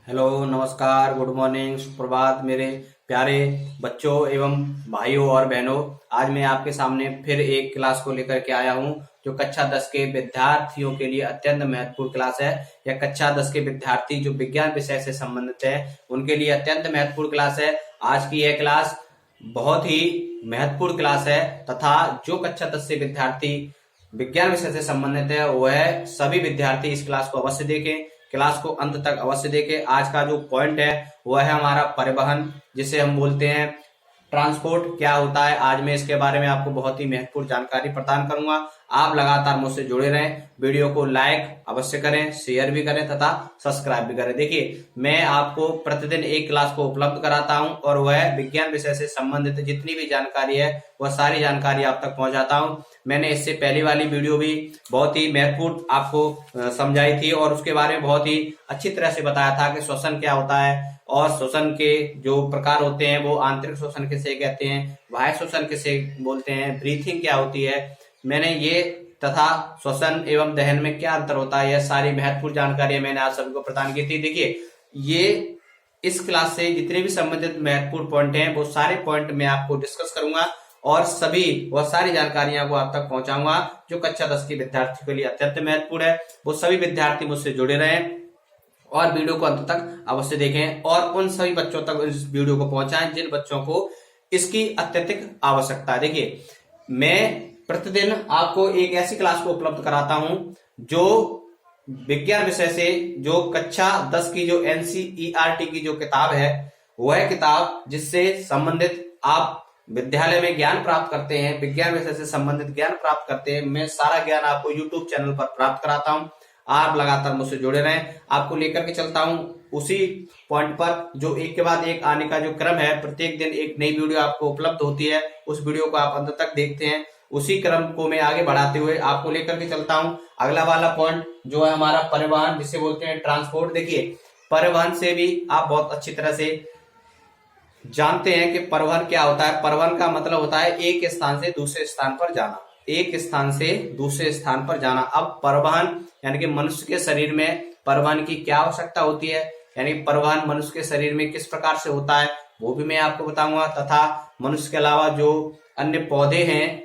Hello, नमस्कार, good morning, सुप्रभात मेरे प्यारे बच्चों एवं भाइयों और बहनों। आज मैं आपके सामने फिर एक क्लास को लेकर के आया हूं जो कक्षा 10 के विद्यार्थियों के लिए अत्यंत महत्वपूर्ण क्लास है। यह कक्षा 10 के विद्यार्थी जो विज्ञान विषय से संबंधित है उनके लिए अत्यंत महत्वपूर्ण क्लास है। आज की यह क्लास बहुत ही महत्वपूर्ण क्लास है तथा जो कक्षा 10 से विद्यार्थी विज्ञान विषय से संबंधित है वह सभी विद्यार्थी इस क्लास को अवश्य देखें, क्लास को अंत तक अवश्य देखें। आज का जो पॉइंट है वह है हमारा परिवहन, जिसे हम बोलते हैं ट्रांसपोर्ट क्या होता है। आज मैं इसके बारे में आपको बहुत ही महत्वपूर्ण जानकारी प्रदान करूंगा। आप लगातार मुझसे जुड़े रहें, वीडियो को लाइक अवश्य करें, शेयर भी करें तथा सब्सक्राइब भी करें। देखिए, मैं आपको प्रतिदिन एक क्लास को उपलब्ध कराता हूं और वह विज्ञान विषय से संबंधित जितनी भी जानकारी है वह सारी जानकारी आप तक पहुंचाता हूं। मैंने इससे पहली वाली वीडियो भी बहुत ही महत्वपूर्ण आपको समझाई थी और उसके बारे में बहुत ही अच्छी तरह से बताया था कि श्वसन क्या होता है और श्वसन के जो प्रकार होते हैं वो आंतरिक श्वसन किसे कहते हैं, बाह्य श्वसन किसे बोलते हैं, ब्रीथिंग क्या होती है। मैंने ये तथा श्वसन एवं दहन में क्या अंतर होता है, यह सारी महत्वपूर्ण जानकारी मैंने आप सभी को प्रदान की थी। देखिए, ये इस क्लास से जितने भी संबंधित महत्वपूर्ण पॉइंट हैं वो सारे पॉइंट मैं आपको डिस्कस करूंगा और सभी वह सारी जानकारियां को आप तक पहुंचाऊंगा जो कक्षा 10 के विद्यार्थियों के लिए अत्यंत महत्वपूर्ण है। वो सभी विद्यार्थी मुझसे जुड़े रहें और वीडियो को अंत तक अवश्य देखें और उन सभी बच्चों तक इस वीडियो को पहुंचाएं जिन बच्चों को इसकी अत्यधिक आवश्यकता है। देखिए, मैं प्रतिदिन आपको एक ऐसी क्लास को उपलब्ध कराता हूं जो विज्ञान विषय से जो कक्षा 10 की जो एनसीईआरटी की जो किताब है वह किताब जिससे संबंधित आप विद्यालय में ज्ञान प्राप्त करते हैं, विज्ञान विषय से संबंधित ज्ञान प्राप्त करते हैं, मैं सारा ज्ञान आपको यूट्यूब चैनल पर प्राप्त कराता हूं। आप लगातार मुझसे जुड़े रहें, आपको लेकर के चलता हूं उसी पॉइंट पर जो एक के बाद एक आने का जो क्रम है। प्रत्येक दिन एक नई वीडियो आपको उपलब्ध होती है, उस वीडियो को आप अंत तक देखते हैं। उसी क्रम को मैं आगे बढ़ाते हुए आपको लेकर के चलता हूं। अगला वाला पॉइंट जो है हमारा परिवहन, जिसे बोलते हैं ट्रांसपोर्ट। देखिए, परिवहन से भी आप बहुत अच्छी तरह से जानते हैं कि परिवहन क्या होता है। परिवहन का मतलब होता है एक स्थान से दूसरे स्थान पर जाना, एक स्थान से दूसरे स्थान पर जाना। अब परिवहन यानी कि मनुष्य के शरीर में परिवहन की क्या आवश्यकता होती है, यानी परिवहन मनुष्य के शरीर में किस प्रकार से होता है वो भी मैं आपको बताऊंगा तथा मनुष्य के अलावा जो अन्य पौधे हैं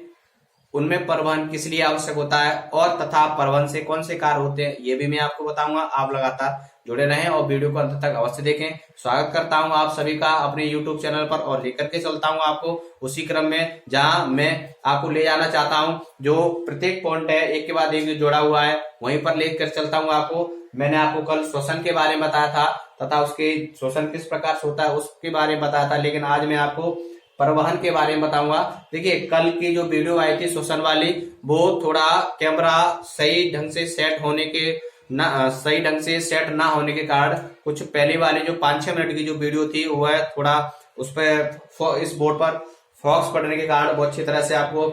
उनमें परिवहन किस लिए आवश्यक होता है और तथा परिवहन से कौन से कार्य होते हैं ये भी मैं आपको बताऊंगा। आप लगातार जुड़े रहें और वीडियो को अंत तक अवश्य देखें। स्वागत करता हूं आप सभी का अपने YouTube चैनल पर और लेकर के चलता हूं आपको उसी क्रम में जहां मैं आपको ले जाना चाहता हूं। जो प्रत्येक पॉइंट है एक के बाद एक जोड़ा हुआ है वहीं पर लेकर चलता हूं आपको। मैंने आपको कल श्वसन के बारे में बताया था तथा उसके श्वसन किस प्रकार से होता है उसके बारे में बताया था, लेकिन आज मैं आपको परिवहन के बारे में बताऊंगा। देखिए, कल की जो वीडियो आई थी श्वसन वाली वो थोड़ा कैमरा सही ढंग से सेट होने के सही ढंग से सेट ना होने के कारण कुछ पहले वाली जो 5-6 मिनट की जो वीडियो थी वह थोड़ा उस पर इस बोर्ड पर फॉक्स पड़ने के कारण वो अच्छी तरह से आपको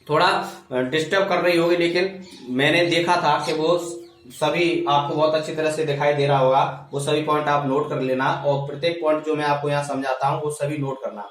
थोड़ा डिस्टर्ब कर रही होगी, लेकिन मैंने देखा था कि वो सभी आपको बहुत अच्छी तरह से दिखाई दे रहा होगा। वो सभी पॉइंट आप नोट कर लेना और प्रत्येक पॉइंट जो मैं आपको यहाँ समझाता हूँ वो सभी नोट करना।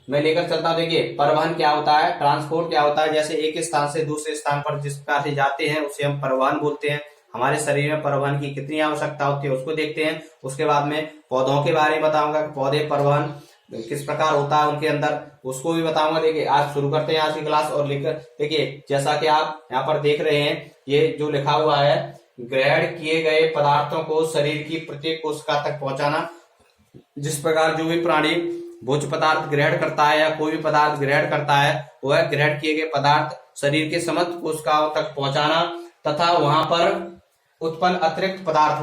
मैं लेकर चलता हूँ। देखिए, परिवहन क्या होता है, ट्रांसपोर्ट क्या होता है। जैसे एक स्थान से दूसरे स्थान पर जिस प्रकार से जाते हैं उसे हम परिवहन बोलते हैं। हमारे शरीर में परिवहन की कितनी आवश्यकता होती है उसको देखते हैं। उसके बाद में पौधों के बारे में बताऊंगा कि पौधे परिवहन किस प्रकार होता है उनके अंदर, उसको भी बताऊंगा। देखिए, आज शुरू करते हैं आज की क्लास और लेकर। देखिए, जैसा कि आप यहाँ पर देख रहे हैं ये जो लिखा हुआ है, ग्रहण किए गए पदार्थों को शरीर की प्रत्येक कोशिका तक पहुंचाना। जिस प्रकार जो भी प्राणी भोज्य पदार्थ ग्रहण करता है या कोई भी पदार्थ ग्रहण करता है वह ग्रहण किए गए पदार्थ शरीर के समस्त कोशिकाओं तक पहुंचाना तथा वहां पर उत्पन्न अतिरिक्त पदार्थ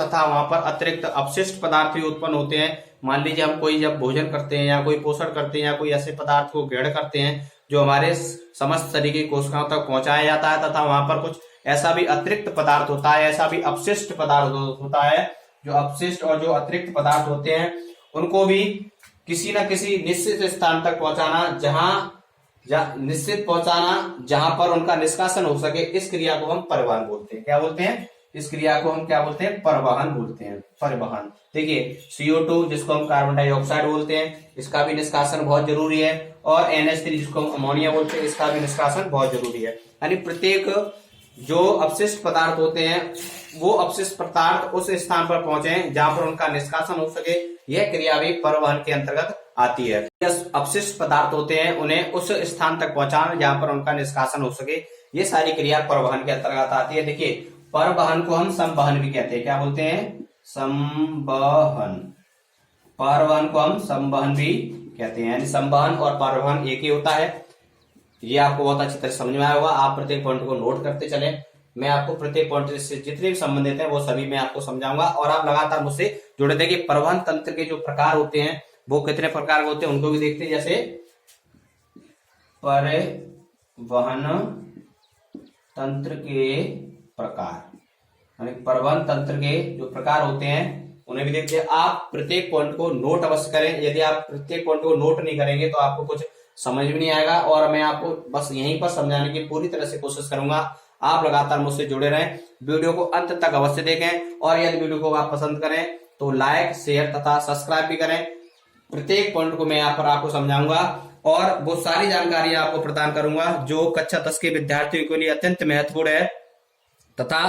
तथा वहां पर अतिरिक्त अपशिष्ट पदार्थ भी उत्पन्न होते हैं। मान लीजिए हम कोई जब भोजन करते हैं या कोई पोषण करते हैं या कोई ऐसे पदार्थ को ग्रहण करते हैं जो हमारे समस्त शरीर की कोशिकाओं तक पहुंचाया जाता है तथा वहां पर कुछ ऐसा भी अतिरिक्त पदार्थ होता है, ऐसा भी अपशिष्ट पदार्थ होता है। जो अपशिष्ट और जो अतिरिक्त पदार्थ होते हैं उनको भी किसी न किसी निश्चित स्थान तक पहुंचाना, जहां पर उनका निष्कासन हो सके। इस क्रिया को हम परिवहन बोलते हैं। क्या बोलते हैं? इस क्रिया को हम क्या बोलते हैं? परिवहन बोलते हैं। परिवहन। देखिए, CO2 जिसको हम कार्बन डाइऑक्साइड बोलते हैं इसका भी निष्कासन बहुत जरूरी है और NH3 जिसको हम अमोनिया बोलते हैं इसका भी निष्कासन बहुत जरूरी है। यानी प्रत्येक जो अपशिष्ट पदार्थ होते हैं वो अपशिष्ट पदार्थ उस स्थान पर पहुंचे जहां पर उनका निष्कासन हो सके, यह क्रिया भी परिवहन के अंतर्गत आती है। अपशिष्ट पदार्थ होते हैं उन्हें उस स्थान तक पहुंचाना जहां पर उनका निष्कासन हो सके, ये सारी क्रिया परिवहन के अंतर्गत आती है। देखिए परिवहन को हम संवहन भी कहते हैं। क्या बोलते हैं? संवहन। परिवहन को हम संवहन भी कहते हैं। यानी संवहन और परिवहन एक ही होता है। ये आपको बहुत अच्छी तरह समझ में आया होगा। आप प्रत्येक पॉइंट को नोट करते चले। मैं आपको प्रत्येक पॉइंट से जितने भी संबंधित हैं वो सभी मैं आपको समझाऊंगा और आप लगातार मुझसे जुड़े देखिए। परिवहन तंत्र के जो प्रकार होते हैं वो कितने प्रकार के होते हैं उनको भी देखते हैं। जैसे परिवहन तंत्र के प्रकार, यानी परिवहन तंत्र के जो प्रकार होते हैं उन्हें भी देखते हैं। आप प्रत्येक पॉइंट को नोट अवश्य करें। यदि आप प्रत्येक पॉइंट को नोट नहीं करेंगे तो आपको कुछ समझ में नहीं आएगा और मैं आपको बस यहीं पर समझाने की पूरी तरह से कोशिश करूंगा। आप लगातार मुझसे जुड़े रहें, वीडियो को अंत तक अवश्य देखें और यदि वीडियो को आप पसंद करें तो लाइक, शेयर तथा सब्सक्राइब भी करें। प्रत्येक पॉइंट को मैं यहाँ पर आपको समझाऊंगा और वो सारी जानकारी आपको प्रदान करूंगा जो कक्षा 10 के विद्यार्थियों के लिए अत्यंत महत्वपूर्ण है तथा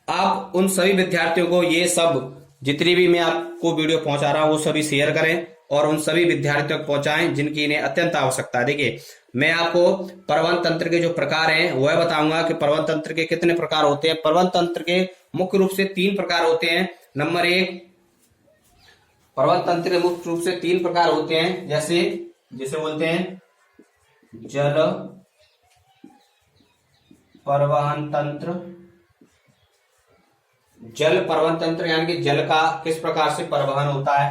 आप उन सभी विद्यार्थियों को ये सब जितनी भी मैं आपको वीडियो पहुंचा रहा हूं वो सभी शेयर करें और उन सभी विद्यार्थियों को पहुंचाएं जिनकी इन्हें अत्यंत आवश्यकता है। देखिए मैं आपको परिवहन तंत्र के जो प्रकार हैं वह बताऊंगा कि परिवहन तंत्र के कितने प्रकार होते हैं। परिवहन तंत्र के मुख्य रूप से 3 प्रकार होते हैं। नंबर 1, परिवहन तंत्र के मुख्य रूप से 3 प्रकार होते हैं। जिसे बोलते हैं जल परिवहन तंत्र। जल परिवहन तंत्र यानी कि जल का किस प्रकार से परिवहन होता है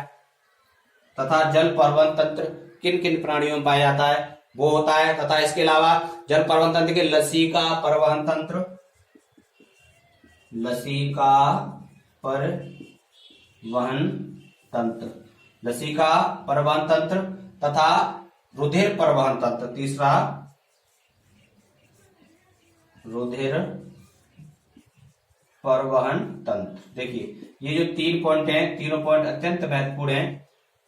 तथा जल परिवहन तंत्र किन किन प्राणियों में पाया जाता है वो होता है। तथा इसके अलावा जल परिवहन तंत्र के लसीका परिवहन तंत्र, लसीका परिवहन तंत्र, लसीका परिवहन तंत्र तथा रुधिर परिवहन तंत्र। तीसरा रुधिर परिवहन तंत्र। देखिए ये जो 3 पॉइंट हैं, तीनों पॉइंट अत्यंत महत्वपूर्ण हैं।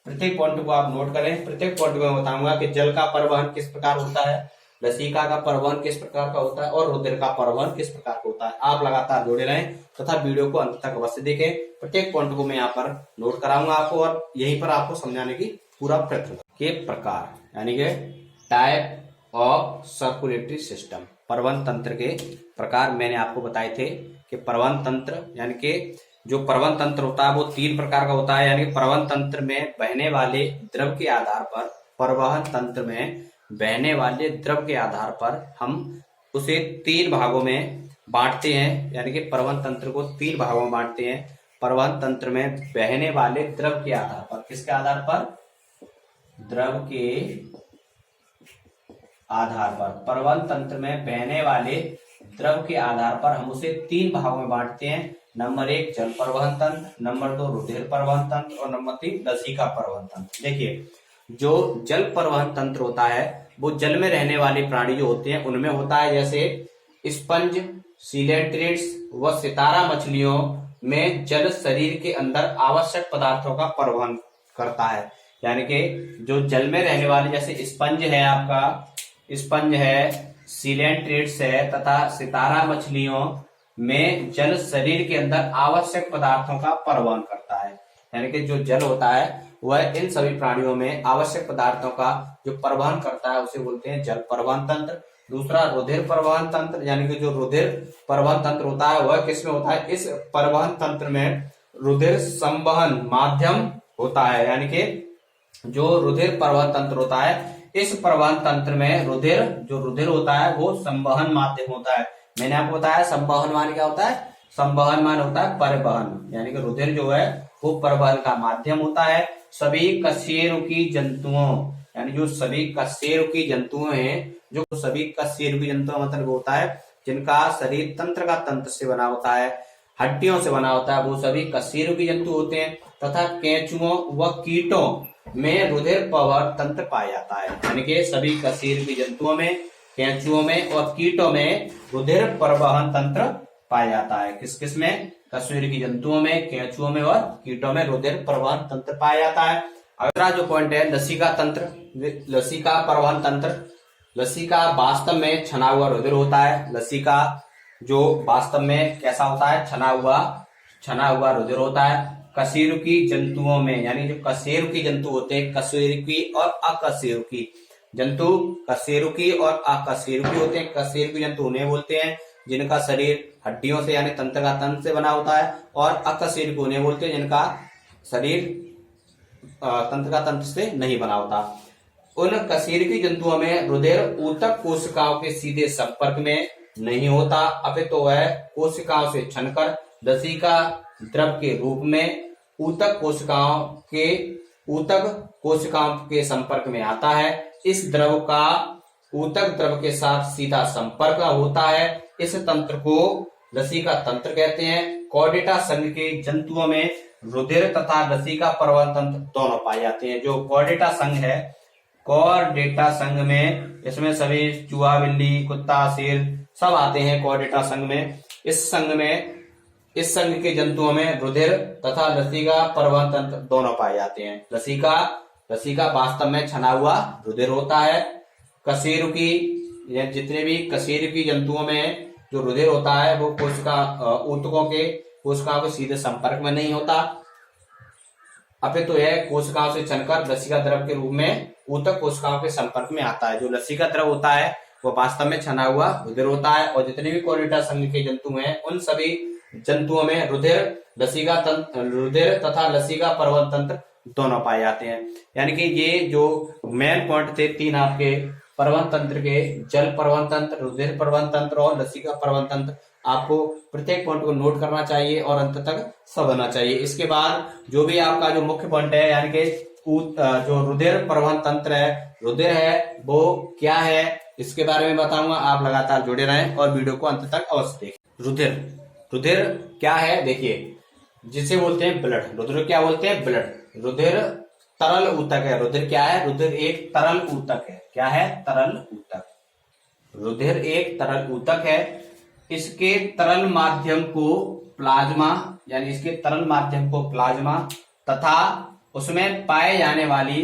प्रत्येक पॉइंट को आप नोट करें। प्रत्येक पॉइंट को मैं बताऊंगा कि जल का परिवहन किस प्रकार होता है, लसीका का परिवहन किस प्रकार का होता है और रुधिर का परिवहन किस प्रकार का होता है। आप लगातार जुड़े रहें तथा वीडियो को अंत तक अवश्य देखें। प्रत्येक पॉइंट को मैं यहाँ पर नोट कराऊंगा आपको और यहीं पर आपको समझाने की पूरा प्रयत्न के प्रकार, यानी कि टाइप ऑफ सर्कुलेटरी सिस्टम। परिवहन तंत्र के प्रकार मैंने आपको बताए थे कि परिवहन तंत्र यानी कि जो परिवहन तंत्र होता है वो 3 प्रकार का होता है। यानी कि परिवहन तंत्र में बहने वाले द्रव के आधार पर, परिवहन तंत्र में बहने वाले द्रव के आधार पर हम उसे 3 भागों में बांटते हैं। यानी कि परिवहन तंत्र को 3 भागों में बांटते हैं। परिवहन तंत्र में बहने वाले द्रव के आधार पर, किसके आधार पर? द्रव के आधार पर। परिवहन तंत्र में बहने वाले द्रव के आधार पर हम उसे 3 भागों में बांटते हैं। नंबर 1 जल परिवहन तंत्र, नंबर 2 रुधिर परिवहन तंत्र और नंबर 3 लसीका परिवहन तंत्र। देखिए जो जल परिवहन तंत्र होता है वो जल में रहने वाले प्राणी जो होते हैं उनमें होता है। जैसे स्पंज, सीलेंट्रेट्स व सितारा मछलियों में जल शरीर के अंदर आवश्यक पदार्थों का परिवहन करता है। यानी कि जो जल में रहने वाले जैसे स्पंज है, आपका स्पंज है, सीलेंट्रेट्स है तथा सितारा मछलियों में जल शरीर के अंदर आवश्यक पदार्थों का परिवहन करता है। यानी कि जो जल होता है वह इन सभी प्राणियों में आवश्यक पदार्थों का जो परिवहन करता है उसे बोलते हैं जल परिवहन तंत्र। दूसरा रुधिर परिवहन तंत्र, यानी कि जो रुधिर परिवहन तंत्र होता है वह किसमें होता है? इस परिवहन तंत्र में रुधिर संवहन माध्यम होता है। यानी कि जो रुधिर परिवहन तंत्र होता है इस परिवहन तंत्र में रुधिर होता है वो संवहन माध्यम होता है। मैंने आपको बताया संवहन मान क्या होता है? संवहन मान होता है परिवहन, यानी कि रुधिर जो है वो परिवहन का माध्यम होता है। सभी कशेरुकी जंतुओं, यानी जो सभी कशेरुकी जंतु हैं, जो सभी कशेरुकी जंतु मतलब होता है जिनका शरीर तंत्र का तंत्र से बना होता है, हड्डियों से बना होता है, वो सभी कशेरुकी जंतु होते हैं। तथा केंचुओं व कीटों में रुधिर परिवहन तंत्र पाया जाता है। यानी कि सभी कशेरुकी जंतुओं में, केंचुओं में और कीटों में रुधिर परिवहन तंत्र पाया जाता है। किस किस में? कशेरुकी जंतुओं में, केंचुओं में और कीटों में रुधिर परिवहन तंत्र पाया जाता है। अगला जो पॉइंट है लसीका तंत्र, लसीका परिवहन तंत्र। लसिका वास्तव में छना हुआ रुधिर होता है। लसिका जो वास्तव में कैसा होता है, छना हुआ रुधिर होता है। कशेरुकी जंतुओं में, यानी जो कशेरुकी जंतु होते हैं, कशेरुकी और अकशेरुकी जंतु, कशेरुकी और अकशेरुकी होते हैं। कशेरुकी जंतु उन्हें बोलते हैं जिनका शरीर हड्डियों से यानी तंत्रिका तंत्र से बना होता है, और अकशेरुकी उन्हें बोलते हैं जिनका शरीर तंत्रिका तंत्र से नहीं बना होता। उन कशेरुकी जंतुओं में रुधिर ऊतक कोशिकाओं के सीधे संपर्क में नहीं होता, अपितु वह कोशिकाओं से छनकर लसिका द्रव के रूप में ऊतक कोशिकाओं के संपर्क में आता है। इस द्रव का ऊतक द्रव के साथ सीधा संपर्क होता है। इस तंत्र को लसिका तंत्र कहते हैं। कॉर्डेटा संघ के जंतुओं में रुधिर तथा लसिका परिवहन तंत्र दोनों पाए जाते हैं। जो कॉर्डेटा संघ है, कॉर्डेटा संघ में इसमें सभी चूहा, बिल्ली, कुत्ता, शेर सब आते हैं कॉर्डेटा संघ में। इस संघ के जंतुओं में रुधिर तथा लसिका परिवहन तंत्र दोनों पाए जाते हैं। लसिका वास्तव में छना हुआ रुधिर होता है। कशेरुकी, जितने भी कशेरुकी जंतुओं में जो रुधिर होता है वो ऊतकों के सीधे संपर्क में नहीं होता, अपितु यह कोशिकाओं से छनकर लसिका द्रव के रूप में ऊतक कोशिकाओं के संपर्क में आता है। जो लसिका द्रव होता है वो वास्तव में छना हुआ रुधिर होता है। और जितने भी कॉर्डेटा संघ के जंतु हैं उन सभी जंतुओं में रुधिर तथा लसिका परिवहन तंत्र दोनों पाए जाते हैं। यानी कि ये जो मेन पॉइंट थे तीन आपके परिवहन तंत्र के, जल परिवहन तंत्र, रुधिर परिवहन तंत्र और लसिका परिवहन तंत्र, आपको प्रत्येक पॉइंट को नोट करना चाहिए और अंत तक समझना चाहिए। इसके बाद जो भी आपका जो मुख्य पॉइंट है, यानी कि जो रुधिर परिवहन तंत्र है, रुधिर है वो क्या है, इसके बारे में बताऊंगा। आप लगातार जुड़े रहें और वीडियो को अंत तक अवश्य देखें। रुधिर क्या है, देखिए, जिसे बोलते हैं ब्लड। रुधिर क्या बोलते हैं, ब्लड। रुधिर तरल ऊतक है। रुधिर क्या है, रुधिर एक तरल ऊतक है। क्या है, तरल ऊतक। रुधिर एक तरल ऊतक है। इसके तरल माध्यम को प्लाज्मा, यानी इसके तरल माध्यम को प्लाज्मा तथा उसमें पाए जाने वाली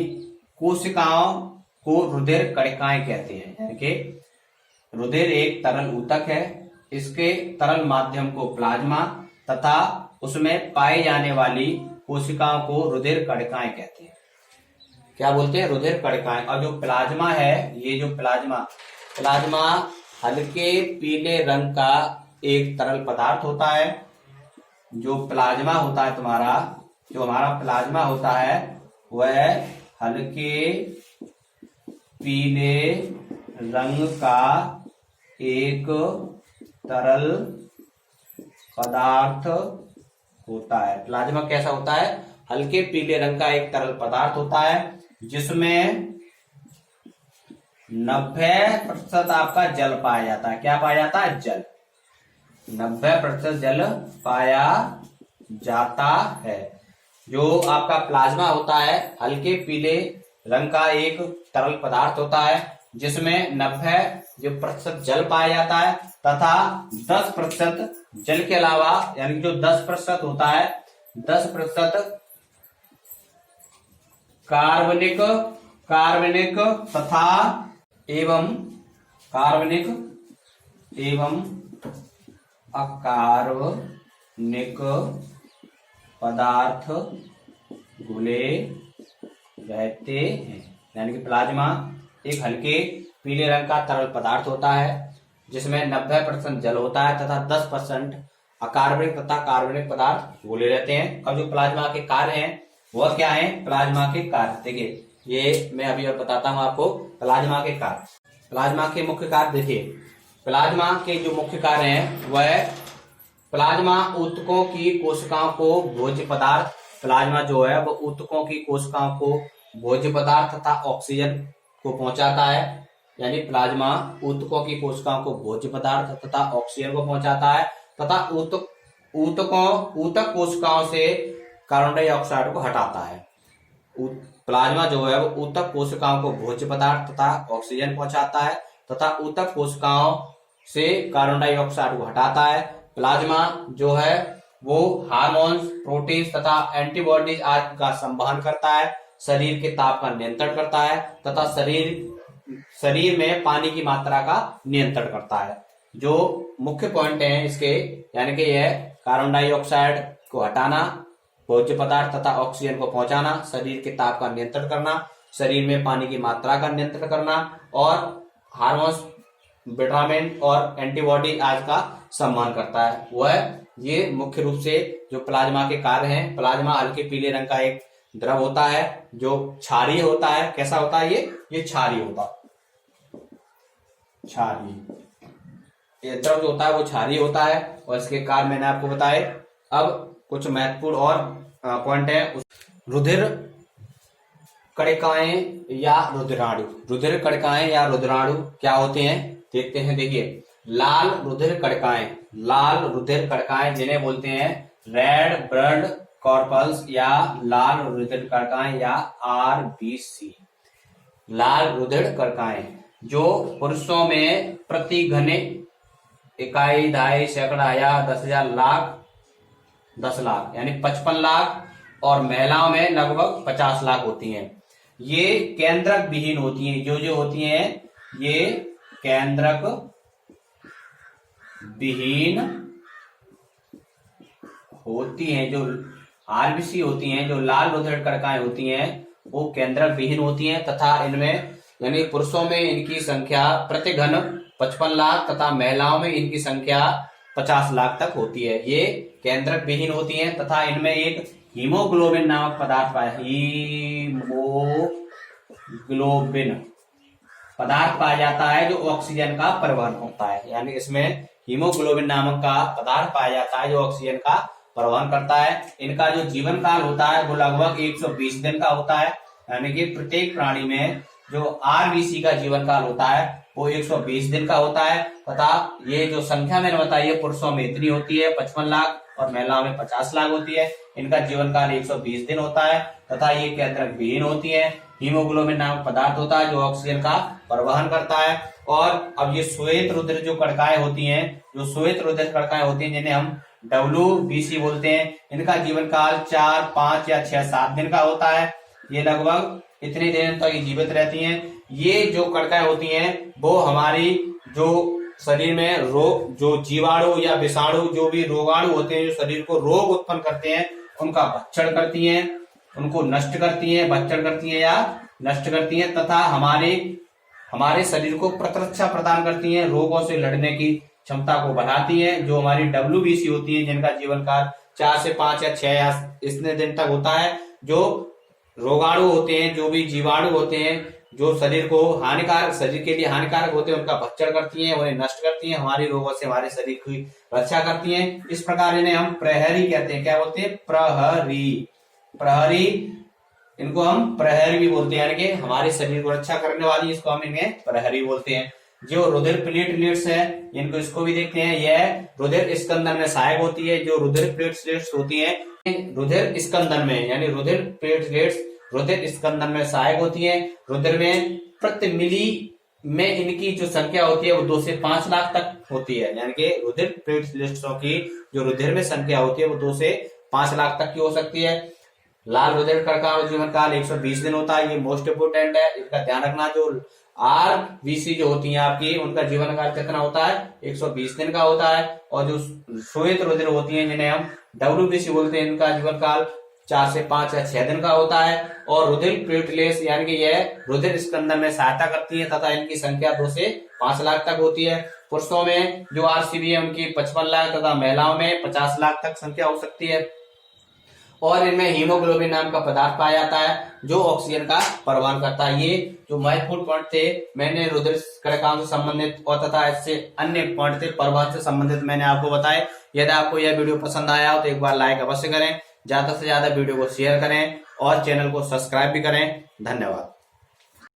कोशिकाओं को रुधिर कणिकाएं कहते हैं। यानी कि रुधिर एक तरल ऊतक है, इसके तरल माध्यम को प्लाज्मा तथा उसमें पाई जाने वाली कोशिकाओं को रुधिर कणिकाएं कहते हैं। क्या बोलते हैं, रुधिर कणिकाएं। और जो प्लाज्मा है, ये जो प्लाज्मा हल्के पीले रंग का एक तरल पदार्थ होता है। जो प्लाज्मा होता है जो हमारा प्लाज्मा होता है वह हल्के पीले रंग का एक तरल पदार्थ होता है। प्लाज्मा कैसा होता है, हल्के पीले रंग का एक तरल पदार्थ होता है जिसमें 90% आपका जल पाया जाता है। क्या पाया जाता है, जल। 90% जल पाया जाता है। जो आपका प्लाज्मा होता है हल्के पीले रंग का एक तरल पदार्थ होता है जिसमें 90% जल पाया जाता है तथा 10% जल के अलावा, यानी जो 10% होता है, 10% कार्बनिक तथा एवं अकार्बनिक पदार्थ घुले रहते हैं। यानी कि प्लाज्मा एक हल्के पीले रंग का तरल पदार्थ होता है जिसमें 90% जल होता है तथा 10% अकार्बनिक तथा कार्बनिक पदार्थ घुले रहते हैं। अब जो प्लाज्मा के कार्य हैं वह क्या है, प्लाज्मा के कार्य देखिए, ये मैं अभी और बताता हूं आपको प्लाज्मा के कार्य। प्लाज्मा के मुख्य कार्य देखिए, प्लाज्मा के जो मुख्य कार्य हैं वह प्लाज्मा ऊतकों की कोशिकाओं को भोज्य पदार्थ, प्लाज्मा जो है वो ऊतकों की कोशिकाओं को भोज्य पदार्थ तथा ऑक्सीजन को पहुंचाता है। यानी प्लाज्मा ऊतकों की कोशिकाओं को भोज्य पदार्थ तथा ऑक्सीजन को पहुंचाता है तथा ऊतक कोशिकाओं से कार्बन डाइऑक्साइड को हटाता है। प्लाज्मा जो है वो ऊतक कोशिकाओं को भोज्य पदार्थ तथा ऑक्सीजन पहुंचाता है तथा ऊतक कोशिकाओं से कार्बन डाइऑक्साइड को हटाता है। प्लाज्मा जो है वो हार्मोन्स, प्रोटीन तथा एंटीबॉडीज आदि का संवहन करता है, शरीर के ताप का नियंत्रण करता है तथा शरीर शरीर में पानी की मात्रा का नियंत्रण करता है। जो मुख्य पॉइंट हैं इसके, यानी कि यह कार्बन डाइऑक्साइड को हटाना, भोज्य पदार्थ तथा ऑक्सीजन को पहुंचाना, शरीर के ताप का नियंत्रण करना, शरीर में पानी की मात्रा का नियंत्रण करना और हार्मोन्स, विटामिन और एंटीबॉडी आज का सम्मान करता है। वह ये मुख्य रूप से जो प्लाज्मा के कार्य हैं। प्लाज्मा हल्के पीले रंग का एक द्रव होता है जो क्षारीय होता है। कैसा होता है ये क्षारीय होता है। क्षारीय ये द्रव जो होता है वो क्षारीय होता है और इसके कार्य मैंने आपको बताए। अब कुछ महत्वपूर्ण और पॉइंट है। रुधिर कणिकाएं या रुधिराणु। रुधिर कणिकाएं या रुधिराणु क्या होते हैं देखते हैं। देखिए, लाल रुधिर कणिकाएं, लाल रुधिर कणिकाएं जिन्हें बोलते हैं रेड ब्लड कॉर्पल्स या लाल रुधिर कणिकाएं या आरबीसी। लाल रुधिर कणिकाएं जो पुरुषों में प्रति घन इकाई, दहाई, सैकड़ा या 10,000 लाख, 10 लाख यानी 55 लाख और महिलाओं में लगभग 50 लाख होती हैं। ये केंद्रक विहीन होती हैं। जो होती हैं ये केंद्रक विहीन होती हैं। जो आरबीसी होती हैं, जो लाल रुधिर कणिकाएं होती हैं, वो केंद्रक विहीन होती हैं तथा इनमें यानी पुरुषों में इनकी संख्या प्रति घन 55 लाख तथा महिलाओं में इनकी संख्या 50 लाख तक होती है। ये केंद्रक विहीन होती हैं तथा इनमें एक हीमोग्लोबिन नामक पदार्थ पाया, हीमोग्लोबिन पदार्थ पाया जाता है जो ऑक्सीजन का परिवहन होता है। यानी इसमें हीमोग्लोबिन नामक का पदार्थ पाया जाता है जो ऑक्सीजन का परिवहन करता है। इनका जो जीवन काल होता है वो लगभग 120 दिन का होता है। यानी कि प्रत्येक प्राणी में जो आरबीसी का जीवन काल होता है वो 120 दिन का होता है तथा ये जो संख्या मैंने बताई है पुरुषों में इतनी होती है 55 लाख और महिलाओं में 50 लाख होती है। इनका जीवन काल 120 दिन होता है तथा ये केंद्रक विहीन होती है। हीमोग्लोबिन नामक पदार्थ होता है जो ऑक्सीजन का परिवहन करता है। और अब ये श्वेत रुधिर जो कणिकाएं होती हैं, जो श्वेत रुधिर कणिकाएं होती हैं जिन्हें हम WBC बोलते हैं, इनका जीवन काल 4, 5 या 6, 7 दिन का होता है। ये लगभग इतने दिन तक ये जीवित रहती हैं। ये जो कणिकाएं होती हैं वो हमारी जो शरीर में रोग, जो जीवाणु या विषाणु, जो भी रोगाणु होते हैं जो शरीर को रोग उत्पन्न करते हैं, उनका भक्षण करती हैं, उनको नष्ट करती हैं, भक्षण करती हैं या नष्ट करती हैं तथा हमारे शरीर को प्रतिरक्षा प्रदान करती हैं, रोगों से लड़ने की क्षमता को बढ़ाती हैं। जो हमारी WBC होती है जिनका जीवन काल 4 से 5 या 6 या इतने दिन तक होता है। जो रोगाणु होते हैं, जो भी जीवाणु होते हैं जो शरीर को हानिकारक, शरीर के लिए हानिकारक होते हैं, उनका भक्षण करती हैं, उन्हें नष्ट करती हैं, हमारे रोगों से हमारे शरीर की रक्षा करती हैं। इस प्रकार इन्हें हम प्रहरी कहते हैं। क्या बोलते हैं? प्रहरी। प्रहरी, इनको हम प्रहरी भी बोलते हैं, यानी कि हमारे शरीर को रक्षा करने वाली, इसको हम इन्हें प्रहरी बोलते हैं। जो रुधिर प्लेटलेट्स है, इनको इसको भी देखते हैं। यह रुधिर स्कंदन में सहायक होती है। जो रुधिर प्लेटलेट्स होती है रुधिर स्कंदन में, यानी रुधिर प्लेटलेट्स रुधिर स्कंदन में सहायक होती है। रुधिर में प्रति मिली में इनकी जो संख्या होती है वो 2 से 5 लाख तक होती है। यानी कि रुधिर प्लेटलेट्सों की जो रुधिर में संख्या होती है वो 2 से 5 लाख तक की हो सकती है। लाल रुधिर कणिकाओं का जीवन काल 120 दिन होता है। ये मोस्ट इंपोर्टेंट है, इसका ध्यान रखना। जो आरबीसी जो होती है आपकी, उनका जीवन काल कितना होता है? 120 दिन का होता है। और जो श्वेत रुधिर होती है जिन्हें हम WBC बोलते हैं, इनका जीवन काल 4 से 5 या 6 दिन का होता है। और रुधिर प्लेटलेट्स यानी कि यह रुधिर स्कंदन में सहायता करती है तथा इनकी संख्या 2 से 5 लाख तक होती है। पुरुषों में जो आरसीबी है उनकी 55 लाख तथा महिलाओं में 50 लाख तक संख्या हो सकती है। और इनमें हीमोग्लोबिन नाम का पदार्थ पाया जाता है जो ऑक्सीजन का परिवहन करता है। ये जो महत्वपूर्ण पॉइंट थे मैंने रुधिर कणिकाओं से संबंधित और तथा इससे अन्य पॉइंट थे परिवहन से संबंधित मैंने आपको बताए। यदि आपको यह वीडियो पसंद आया हो तो एक बार लाइक अवश्य करें, ज्यादा से ज्यादा वीडियो को शेयर करें और चैनल को सब्सक्राइब भी करें। धन्यवाद।